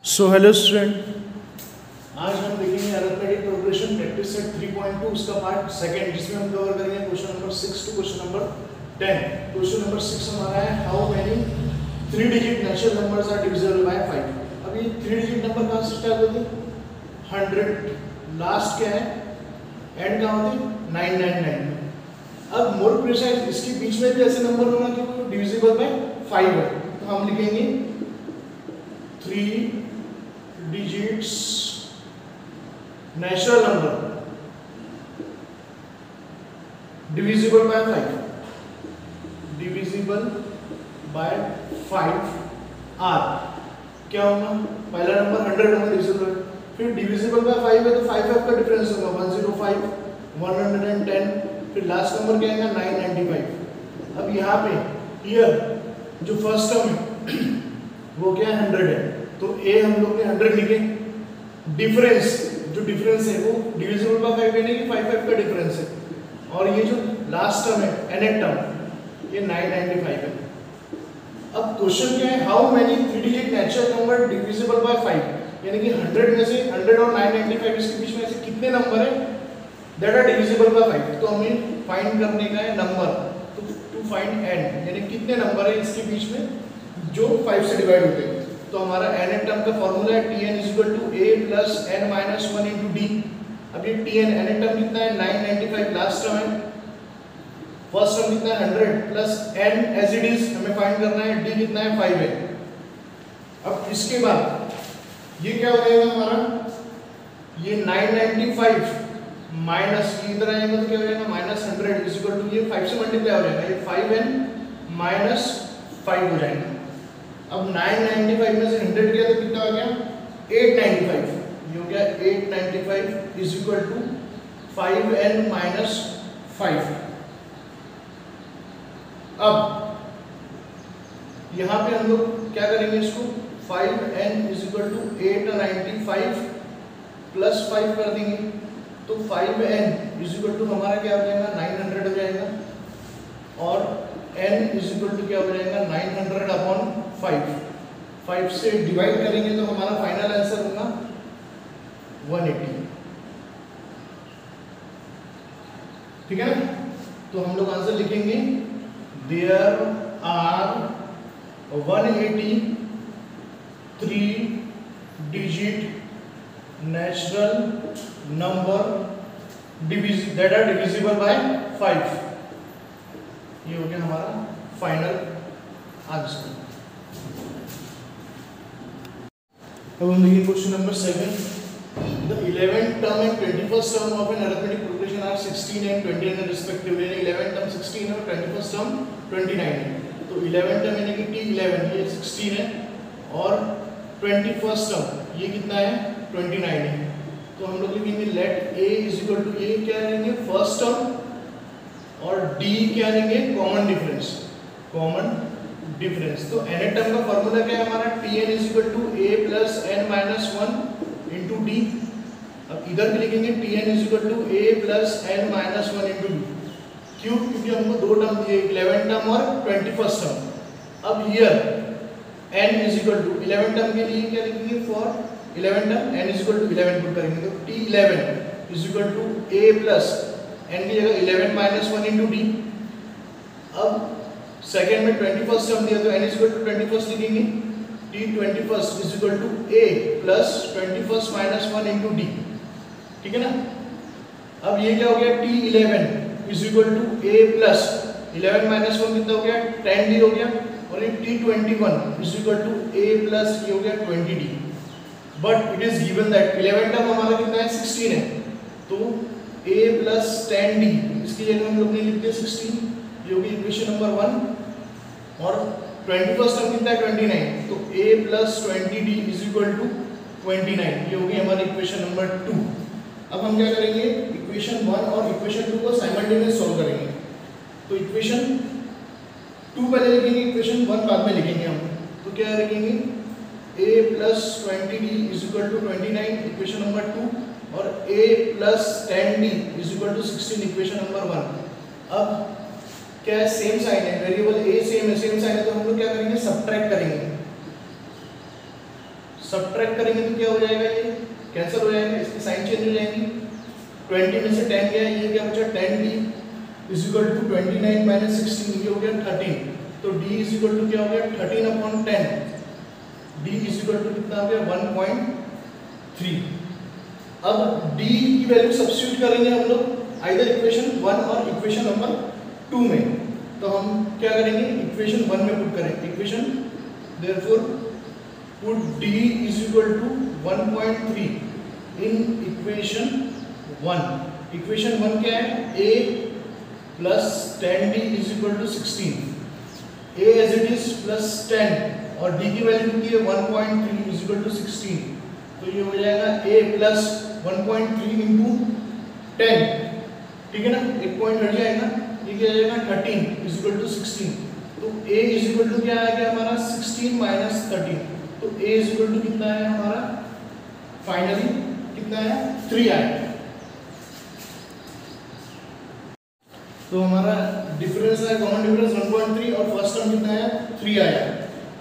So hello student, आज हम देखेंगे अरिथमेटिक प्रोग्रेशन प्रैक्टिस सेट 3.2 उसका पार्ट सेकंड, जिसमें हम कवर करेंगे question number 6 to question number 10। Question number 6 हमारा है how many 3 digit natural numbers are divisible by 5। अब ये 3 डिजिट नंबर कहाँ से स्टार्ट होते हैं? 100, लास्ट क्या है, एंड कहाँ होते हैं? 999। अब मोर प्रिसाइज इसके बीच में भी ऐसे नंबर होना कि वो डिविजिबल बाय 5 है, तो हम लिखेंगे 3 digits natural number divisible by 5 divisible by 5 r क्या होगा? पहला नंबर 100 नंबर डिविजिबल है, फिर डिविजिबल बाय 5 है तो 5 का डिफरेंस होगा 105 110, फिर लास्ट नंबर क्या आएगा 995। अब यहाँ पे हियर जो फर्स्ट टर्म है वो क्या है 100 है, तो ए हम लोग ने 100 लिखे। डिफरेंस जो डिफरेंस है वो डिविजिबल बाय 5 यानी कि 5 का डिफरेंस है, और ये जो लास्ट टर्म है nth टर्म ये 995 है। अब क्वेश्चन क्या है, how many 3 digit natural number divisible by 5, यानी कि 100 में से 100 और 995 इसके बीच में ऐसे कितने नंबर है दैट आर डिविजिबल बाय 5, तो हमें फाइंड करने का है नंबर, तो टू फाइंड n यानी कितने नंबर है इसके बीच में जो 5 से डिवाइड होते हैं। तो हमारा nth टर्म का फॉर्मूला है tn a plus n minus 1 into d। अब ये tn nth टर्म कितना है 995, लास्ट टर्म है, फर्स्ट टर्म कितना है 100 plus n as it is हमें फाइंड करना है, d कितना है 5 है। अब इसके बाद ये क्या हो जाएगा हमारा, ये 995 माइनस ये इधर आएगा तो क्या हो जाएगा -100 इज इक्वल टू ये 5 से मल्टीप्लाई हो जाएगा, ये 5n माइनस 5 हो जाएगा। अब 995 में से 100 गया तो कितना आ गया 895, ये हो गया 895 is equal to 5n minus 5। अब यहाँ पे हम लोग क्या करेंगे इसको 5n is equal to 895 plus 5 कर देंगे, तो 5n इज इक्वल टू हमारा क्या हो जाएगा 900 हो जाएगा, और n इज इक्वल टू क्या हो जाएगा 900 अपॉन 5 से डिवाइड करेंगे तो हमारा फाइनल आंसर होगा 180। ठीक है ना, तो हम लोग आंसर लिखेंगे there are 180 3 digit natural number that are divisible by 5। ये हो गया हमारा फाइनल आंसर। अब हम देखिए question number 7। The 11th term and 21st term of an arithmetic progression are 16 and 29 respectively, यानी 11th टर्म 16 है और 21st टर्म 29 है। तो 11th टर्म यानी कि t11 ये 16 है, और 21st टर्म ये कितना है 29 है। तो हम लोग लिखेंगे let a is equal to ये क्या लेंगे फर्स्ट टर्म, और d क्या लेंगे कॉमन डिफरेंस, कॉमन डिफरेंस। तो nth टर्म का फॉर्मूला क्या है हमारा tn is equal to a plus n minus 1 into d. अब इधर भी लिखेंगे tn is equal to a plus n minus 1 into d. क्यों? क्योंकि हमको दो टर्म दिए 11th टर्म और 21st टर्म। अब here n is equal to 11th term के लिए क्या लिखेंगे for 11th term n is equal to 11 put करेंगे, तो t11 is equal to a plus n की जगह 11 माइनस 1 इंटू डी। अब सेकेंड में 21st टर्म दिया तो n is equal to 21st लिखेंगे, t21 is equal to a plus 21 minus 1 into d. ठीक है ना। अब ये क्या हो गया t11 is equal to a plus 11 minus 1 कितना हो गया 10d हो गया, और ये t21 is equal to a plus ये हो गया 20d। But it is given that 11 term हमारा कितना है 16 है, तो a प्लस 10d इसकी जगह हम लोग ने लिख दिया 16, ये होगी इक्वेशन नंबर 1, और 21st टर्म कितना है 29, तो a plus 20d is equal to 29, ये होगी हमारी इक्वेशन नंबर 2। अब हम क्या करेंगे इक्वेशन 1 और इक्वेशन 2 को साइमल्टेनियस सॉल्व करेंगे। तो इक्वेशन 2 पहले लिखेंगे, इक्वेशन 1 बाद में लिखेंगे हम। तो क्या लिखेंगे a plus 20d is equal to 29 equation number 2, और a plus 10d is equal to 16 equation number 1। अब क्या है सेम साइन है, वेरिएबल a सेम है, सेम साइन है, तो हम लोग क्या करेंगे सब्ट्रैक्ट करेंगे। सब्ट्रैक्ट करेंगे तो क्या हो जाएगा, ये कैंसिल हो जाएगा, इसकी साइन चेंज हो जाएंगी। 20 में से 10 गया, ये क्या बचा 10d is equal to 29 minus 16, ये हो गया 13। तो d इज इक्वल टू क्या हो गया 13/10, d इज इक्वल टू कितना हो गया 1.3। अब d की वैल्यू सब्स्टिट्यूट करेंगे हम लोग आइदर इक्वेशन 1 और इक्वेशन नंबर 2 में। तो हम क्या करेंगे, इक्वेशन 1 में पुट करेंगे equation, therefore put d is equal to 1.3 in equation 1। Equation 1 क्या है, a plus 10d is equal to 16, a as it is plus 10 और d की वैल्यू कितनी है 1.3 इज इक्वल टू 16। तो ये हो जाएगा a प्लस 1.3 इंटू 10, ठीक है ना, एक पॉइंट हट जाएगा, ये क्या जाएगा 13 इज इक्वल टू 16। तो a इज इक्वल टू क्या आ गया हमारा 16 माइनस 13, तो a इज इक्वल टू कितना है हमारा फाइनली कितना है 3 आया। तो हमारा डिफरेंस है, कॉमन डिफरेंस 1.3 और फर्स्ट टर्म कितना है 3 आया।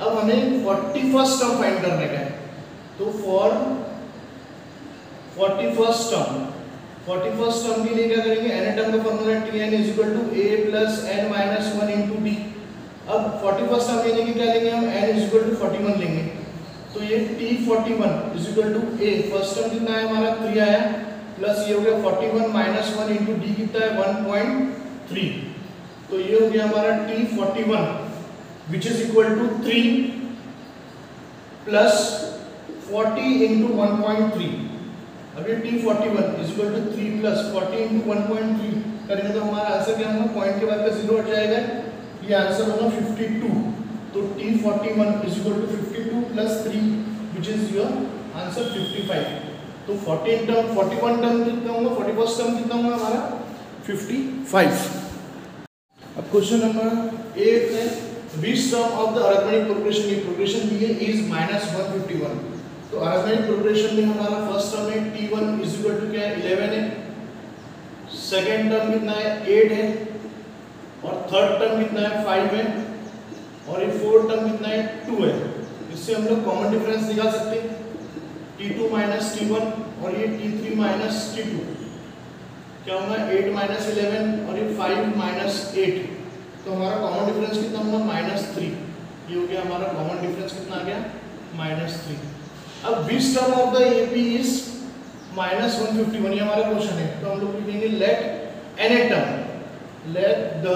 अब हमें 41st टर्म फाइंड करने का है। तो फॉर 41st टर्म के लिए क्या करेंगे, एन टर्म का formula tn is equal to a plus n minus 1 into d. अब 41st टर्म लेने के क्या लेंगे हम, n इज इक्वल टू 41 लेंगे। तो ये t41 is equal to a, first term कितना है हमारा 3 आया, प्लस ये हो गया 41 माइनस 1 इंटू डी कितना है 1.3। तो ये हो गया हमारा t41 which is equal to 3 plus 40 into 1.3। अब ये t41 is equal to 3 plus 40 into 1.3 करेंगे तो हमारा आंसर क्या होगा, पॉइंट के बाद का 0 हट जाएगा, ये आंसर होगा 52। तो t41 is equal to 52 plus 3 which is your answer 55। तो 41 टर्म कितना होगा, 41st टर्म कितना होगा हमारा 55। अब क्वेश्चन नंबर 8 है, which term of the arithmetic progression, ये प्रोग्रेशन दी है is -151। तो अरिथमेटिक प्रोग्रेशन में हमारा फर्स्ट टर्म है t1 इज इक्वल टू क्या है 11 है, सेकंड टर्म कितना है 8 है, और थर्ड टर्म कितना है 5 है, और ये फोर्थ टर्म कितना है 2 है। इससे हम लोग कॉमन डिफरेंस निकाल सकते हैं, t2 माइनस t1 और ये t3 माइनस t2 क्या होगा 8 माइनस 11 और ये 5 माइनस 8। तो हमारा कॉमन डिफरेंस कितना होगा -3। ये हो गया हमारा कॉमन डिफरेंस कितना आ गया -3। अब which term of the AP is -151, ये हमारा क्वेश्चन है। तो हम लोग लिखेंगे let nth the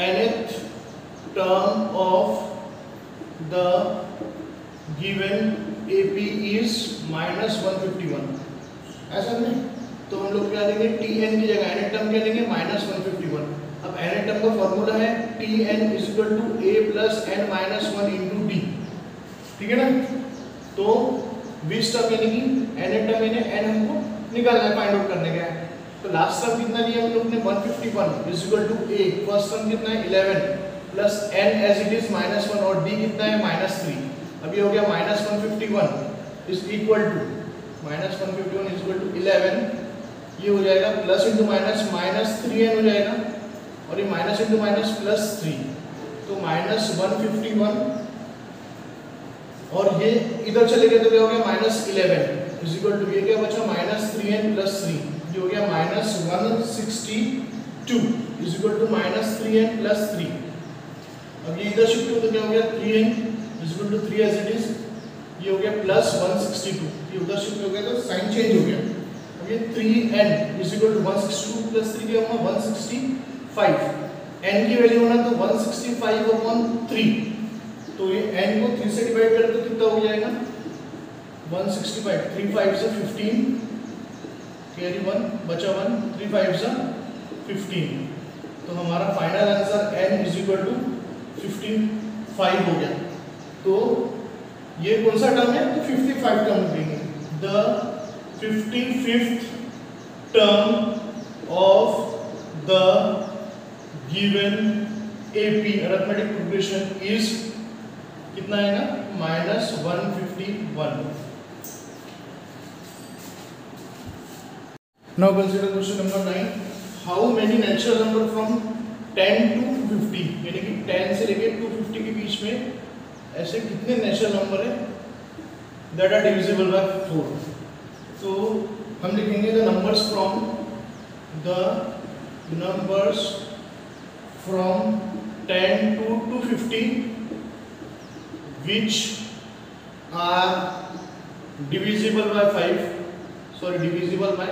nth term of the given AP is -151, ऐसा नहीं। तो हम लोग क्या लेंगे tn की जगह nth टर्म क्या लेंगे -151। अब nth टर्म का फॉर्मूला है tn is equal to a plus n minus 1 into d, ठीक है ना। तो 20 टर्म यानी कि nth टर्म यानी n हमको निकालना है, फाइंड आउट करने का है। तो लास्ट टर्म कितना लिया हम लोग ने 151 is equal to a, first term कितना है 11 plus n as it is -1 और d कितना है -3। अब ये हो गया -151 is equal to -151 is equal to 11, ये हो जाएगा प्लस इंटू माइनस -3n हो जाएगा, और ये माइनस इंटू माइनस प्लस 3, तो -151 और ये इधर चले गए तो क्या हो गया -11 इज इक्वल टू ये क्या बचा -3n प्लस 3, ये हो गया -162 is equal to -3n plus 3। अब ये इधर शिफ्ट हो तो क्या हो गया 3n is equal to 3 as it is, ये हो गया प्लस 162, ये उधर शिफ्ट हो गया तो साइन चेंज हो गया। अब ये 3n is equal to 162 plus 3 क्या होगा 165, n की वैल्यू होना तो 165/3, तो ये n को 3 से डिवाइड करें तो कितना हो जाएगा 165, 3 5 से 15 कैरी 1 बचा 1, 3 5 से 15। तो हमारा final answer n is equal to 55 हो गया। तो ये कौन सा टर्म है, तो 55 टर्म देंगे, the 55th term of the given AP arithmetic progression is कितना है ना -151। Now consider question number 9. How many natural number from 10 to 250 यानी कि 10 से लेके 250 के बीच में ऐसे कितने नेचुरल नंबर है that are divisible by 4. तो हम लिखेंगे the numbers from 10 to 250 which are divisible by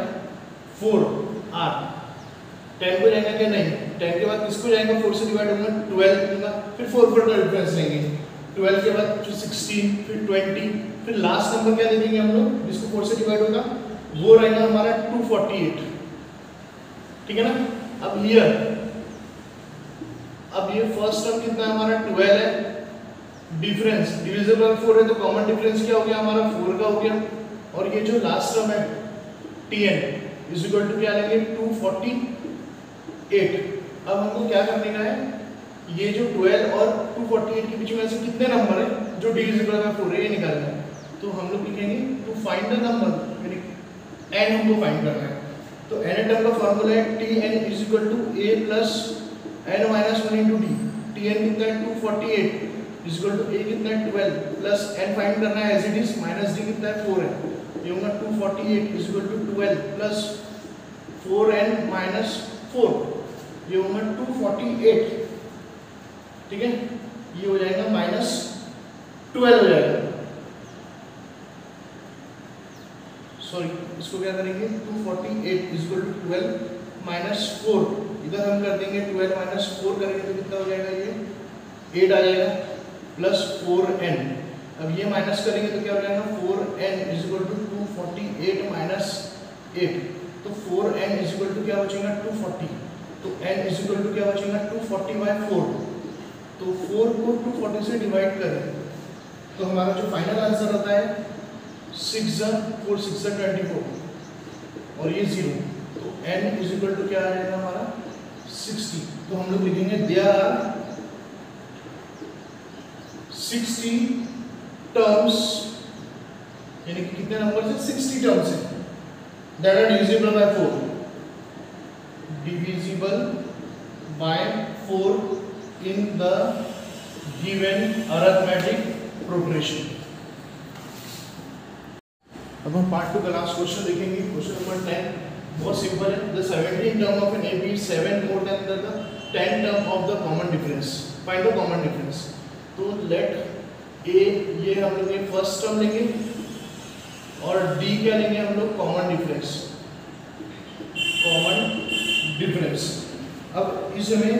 4 are 10 को जाएगा क्या नहीं, 10 के बाद किसको जाएगा 4 से डिवाइड होगा 12 दूंगा, फिर 4 का डिफरेंस लेंगे, 12 के बाद फिर 16, फिर 20, फिर लास्ट नंबर क्या देंगे हम लोग जिसको 4 से डिवाइड होगा वो रहेगा हमारा 248, ठीक है ना। अब ये फर्स्ट टर्म कितना है हमारा 12 है, डिफरेंस डिविजिबल बाय 4 है तो कॉमन डिफरेंस क्या हो गया हमारा 4 का हो गया, और ये जो लास्ट टर्म है tn इज इक्वल टू क्या लेंगे 248। अब हमको क्या करने का है, ये जो 12 और 248 के बीच में ऐसे कितने नंबर है जो डिविजिबल बाय 4 है ये निकालना है, तो हम लोग लिखेंगे टू फाइंड द नंबर यानी n हमको फाइंड करना है, तो n टर्म का फार्मूला है tn is equal to a plus n minus 1 into d. tn कितना है 248 इज इक्वल टू a कितना है 12 प्लस n फाइंड करना है as it is, minus d कितना है 4 है, ये होगा 248 is equal to 12 plus 4n minus 4, ये होगा 248, ठीक है, ये हो जाएगा माइनस 12 हो जाएगा, सॉरी इसको क्या करेंगे 248 इज इक्वल टू 12 माइनस 4, इधर हम कर देंगे 12 माइनस 4 करेंगे तो कितना हो जाएगा ये 8 आ जाएगा प्लस 4n, अब ये माइनस करेंगे तो क्या हो जाएगा 4n is equal to 248 minus 8, तो 4n इज इक्वल टू क्या बचेगा 240, तो n इज इक्वल टू क्या बचेगा 240 बाय 4, तो 4 को 240 से डिवाइड करें तो हमारा जो फाइनल आंसर आता है 6 4 6 24 और ये 0, तो n इज इक्वल टू क्या आ जाएगा हमारा 60, तो हम लोग लिखेंगे देयर आर 60 टर्म्स, यानी कि कितने नंबर से 60 टर्म्स है that are divisible by 4, divisible by 4 in the given arithmetic progression. अब हम पार्ट 2 का लास्ट क्वेश्चन देखेंगे, क्वेश्चन नंबर 10 बहुत सिंपल है, the 17 term of an AB is 7 more than the 10 term of the common difference, find the common difference. तो let A ये हम लोग ये फर्स्ट टर्म लेंगे और D क्या लेंगे हम लोग कॉमन डिफरेंस, अब इसमें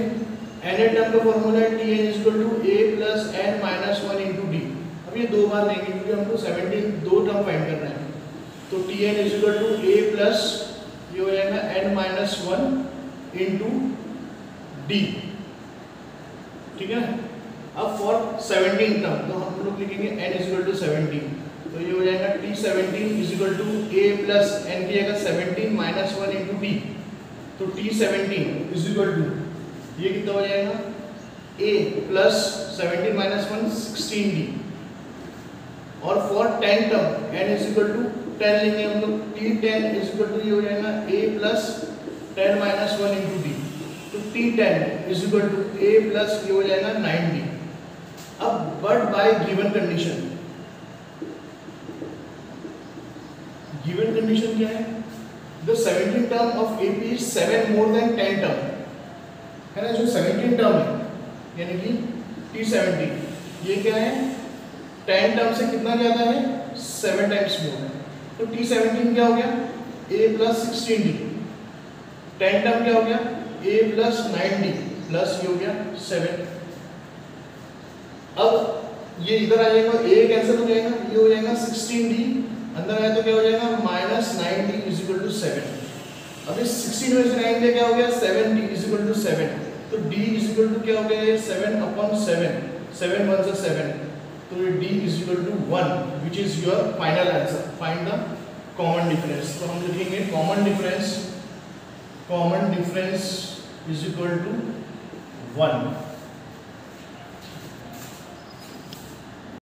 n टर्म का फॉर्मूला है tn is equal to a plus n minus 1 into d. अब ये दो बार लेंगे क्योंकि हमको 17 दो टर्म फाइंड करना है, तो tn is equal to a plus ये हो जाएगा n माइनस 1 इंटू डी, ठीक है। अब फॉर 17 टर्म तो हम लोग लिखेंगे n इज इक्वल टू 17, तो ये हो जाएगा t17 is equal to a plus n की जगह 17 माइनस 1 इंटू डी, तो t17 इज इक्वल टू ये कितना हो जाएगा a प्लस 17 माइनस 1 16d, और for 10 term n is equal to 10 लेंगे हम लोग, t10 इज इक्वल टू ये हो जाएगा a plus 10 minus 1 into d, तो t10 is equal to a plus ये हो जाएगा 9d। अब but by given condition, given condition क्या है, the 17 term of AP is 7 more than 10 term, है ना, जो 17 टर्म है यानी कि t17 ये क्या है 10 टर्म से कितना ज्यादा है 7 टाइम्स मोर है, तो t17 क्या हो गया a प्लस 16d, 10 टर्म क्या हो गया a प्लस 9d प्लस ये हो गया 7। अब ये इधर आ जाएगा a कैंसिल हो जाएगा, ये हो जाएगा 16d, अंदर आया तो क्या हो जाएगा minus 9d is equal to 7। अब इस 16 में से 9 दिया क्या हो गया 7d इज इक्वल टू 7, तो d इज इक्वल टू क्या हो गया ये 7/7, 7 1 से 7, तो ये d is equal to 1 which is your final answer, find the common difference. तो हम लिखेंगे common difference is equal to 1।